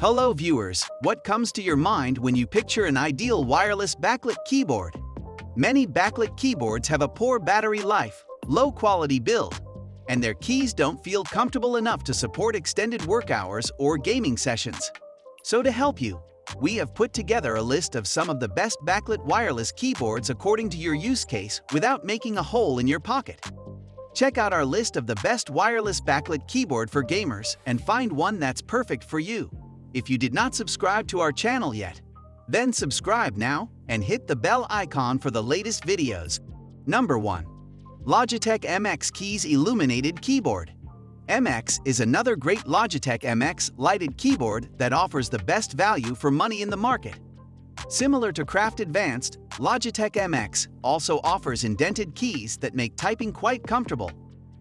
Hello viewers, what comes to your mind when you picture an ideal wireless backlit keyboard? Many backlit keyboards have a poor battery life, low quality build, and their keys don't feel comfortable enough to support extended work hours or gaming sessions. So to help you, we have put together a list of some of the best backlit wireless keyboards according to your use case without making a hole in your pocket. Check out our list of the best wireless backlit keyboard for gamers and find one that's perfect for you. If you did not subscribe to our channel yet, then subscribe now and hit the bell icon for the latest videos. Number 1. Logitech MX Keys Illuminated Keyboard. MX is another great Logitech MX lighted keyboard that offers the best value for money in the market. Similar to Craft Advanced, Logitech MX also offers indented keys that make typing quite comfortable.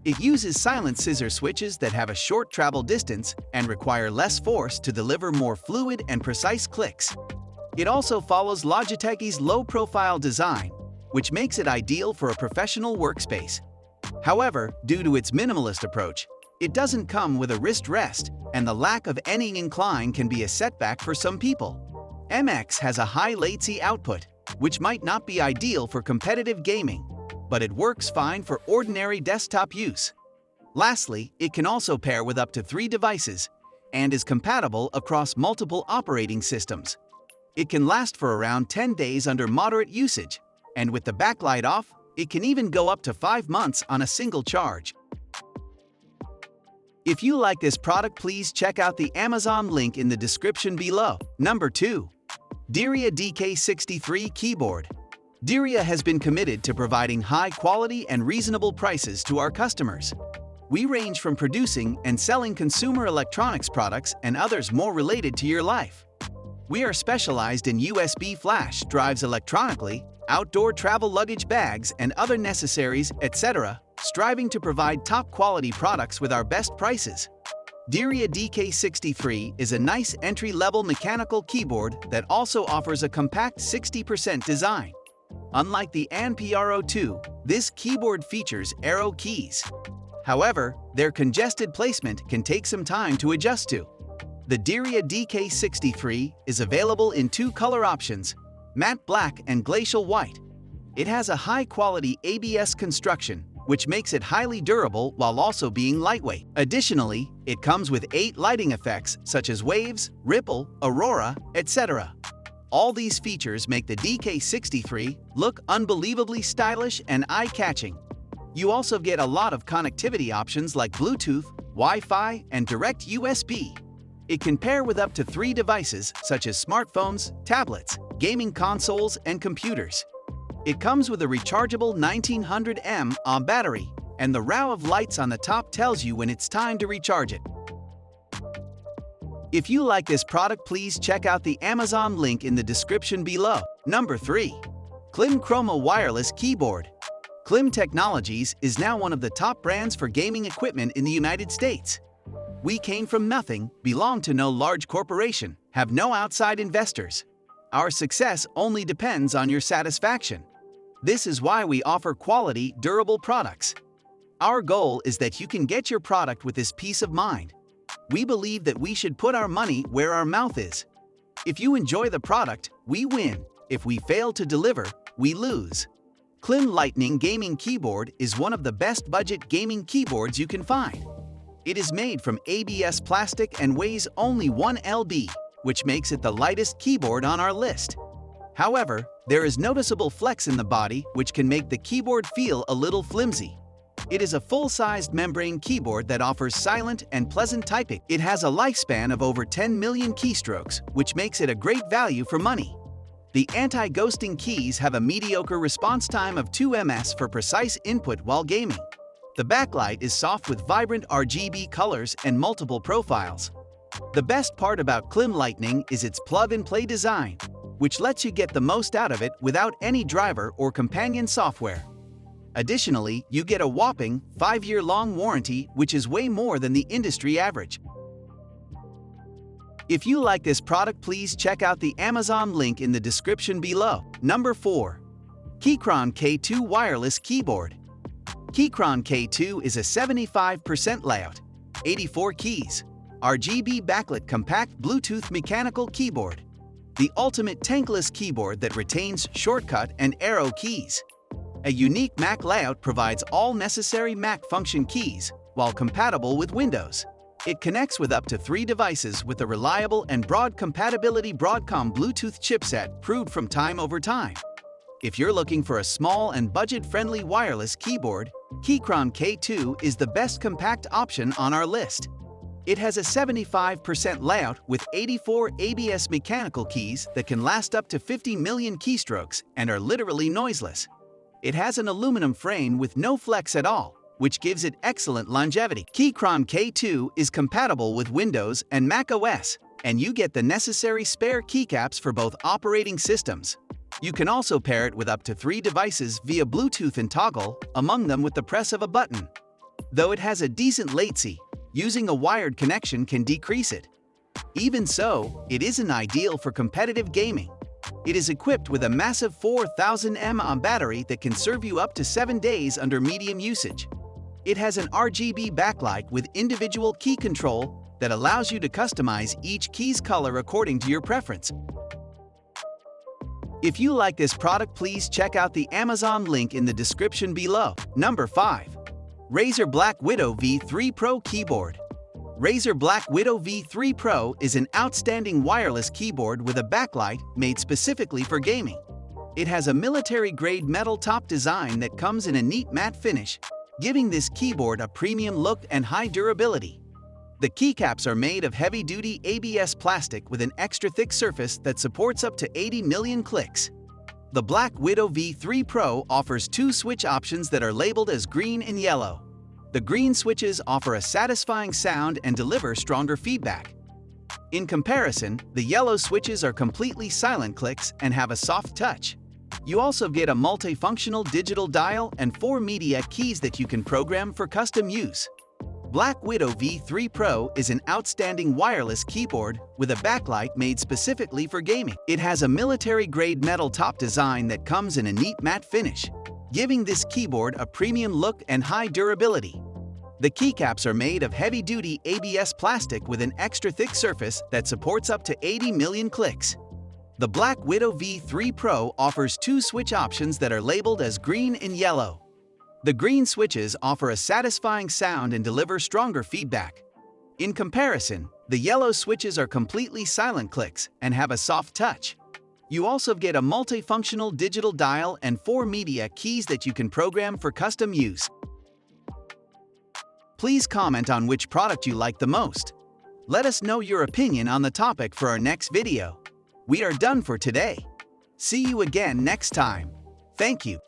It uses silent scissor switches that have a short travel distance and require less force to deliver more fluid and precise clicks. It also follows Logitech's low-profile design, which makes it ideal for a professional workspace. However, due to its minimalist approach, it doesn't come with a wrist rest, and the lack of any incline can be a setback for some people. MX has a high latency output, which might not be ideal for competitive gaming, but it works fine for ordinary desktop use. Lastly, it can also pair with up to 3 devices and is compatible across multiple operating systems. It can last for around 10 days under moderate usage, and with the backlight off, it can even go up to 5 months on a single charge. If you like this product, please check out the Amazon link in the description below. Number 2. DIERYA DK63 Keyboard. DIERYA has been committed to providing high quality and reasonable prices to our customers. We range from producing and selling consumer electronics products and others more related to your life. We are specialized in USB flash drives electronically, outdoor travel luggage bags and other necessaries, etc., striving to provide top quality products with our best prices. DIERYA DK63 is a nice entry-level mechanical keyboard that also offers a compact 60% design. Unlike the ANPRO2, this keyboard features arrow keys. However, their congested placement can take some time to adjust to. The DIERYA DK63 is available in 2 color options, matte black and glacial white. It has a high-quality ABS construction, which makes it highly durable while also being lightweight. Additionally, it comes with 8 lighting effects such as waves, ripple, aurora, etc. All these features make the DK63 look unbelievably stylish and eye-catching. You also get a lot of connectivity options like Bluetooth, Wi-Fi, and direct USB. It can pair with up to 3 devices such as smartphones, tablets, gaming consoles, and computers. It comes with a rechargeable 1900 mAh battery, and the row of lights on the top tells you when it's time to recharge it. If you like this product, please check out the Amazon link in the description below. Number 3. KLIM Chroma Wireless Keyboard. KLIM Technologies is now one of the top brands for gaming equipment in the United States. We came from nothing, belong to no large corporation, have no outside investors. Our success only depends on your satisfaction. This is why we offer quality, durable products. Our goal is that you can get your product with this peace of mind. We believe that we should put our money where our mouth is. If you enjoy the product, we win. If we fail to deliver, we lose. KLIM Lightning Gaming Keyboard is one of the best budget gaming keyboards you can find. It is made from ABS plastic and weighs only 1 lb, which makes it the lightest keyboard on our list. However, there is noticeable flex in the body which can make the keyboard feel a little flimsy. It is a full-sized membrane keyboard that offers silent and pleasant typing. It has a lifespan of over 10 million keystrokes, which makes it a great value for money. The anti-ghosting keys have a mediocre response time of 2 ms for precise input while gaming. The backlight is soft with vibrant RGB colors and multiple profiles. The best part about KLIM Lightning is its plug-and-play design, which lets you get the most out of it without any driver or companion software. Additionally, you get a whopping 5-year-long warranty, which is way more than the industry average. If you like this product, please check out the Amazon link in the description below. Number 4. Keychron K2 Wireless Keyboard. Keychron K2 is a 75% layout, 84 keys, RGB Backlit Compact Bluetooth Mechanical Keyboard. The ultimate tankless keyboard that retains shortcut and arrow keys. A unique Mac layout provides all necessary Mac function keys while compatible with Windows. It connects with up to 3 devices with a reliable and broad compatibility Broadcom Bluetooth chipset proved from time over time. If you're looking for a small and budget-friendly wireless keyboard, Keychron K2 is the best compact option on our list. It has a 75% layout with 84 ABS mechanical keys that can last up to 50 million keystrokes and are literally noiseless. It has an aluminum frame with no flex at all, which gives it excellent longevity. Keychron K2 is compatible with Windows and Mac OS, and you get the necessary spare keycaps for both operating systems. You can also pair it with up to 3 devices via Bluetooth and toggle, among them with the press of a button. Though it has a decent latency, using a wired connection can decrease it. Even so, it isn't ideal for competitive gaming. It is equipped with a massive 4000 mAh battery that can serve you up to 7 days under medium usage. It has an RGB backlight with individual key control that allows you to customize each key's color according to your preference. If you like this product, please check out the Amazon link in the description below. Number 5. Razer BlackWidow V3 Pro Keyboard. Razer BlackWidow V3 Pro is an outstanding wireless keyboard with a backlight made specifically for gaming. It has a military-grade metal top design that comes in a neat matte finish, giving this keyboard a premium look and high durability. The keycaps are made of heavy-duty ABS plastic with an extra-thick surface that supports up to 80 million clicks. The BlackWidow V3 Pro offers 2 switch options that are labeled as green and yellow. The green switches offer a satisfying sound and deliver stronger feedback. In comparison, the yellow switches are completely silent clicks and have a soft touch. You also get a multifunctional digital dial and 4 media keys that you can program for custom use. BlackWidow V3 Pro is an outstanding wireless keyboard with a backlight made specifically for gaming. It has a military-grade metal top design that comes in a neat matte finish, giving this keyboard a premium look and high durability. The keycaps are made of heavy-duty ABS plastic with an extra-thick surface that supports up to 80 million clicks. The BlackWidow V3 Pro offers 2 switch options that are labeled as green and yellow. The green switches offer a satisfying sound and deliver stronger feedback. In comparison, the yellow switches are completely silent clicks and have a soft touch. You also get a multifunctional digital dial and 4 media keys that you can program for custom use. Please comment on which product you like the most. Let us know your opinion on the topic for our next video. We are done for today. See you again next time. Thank you.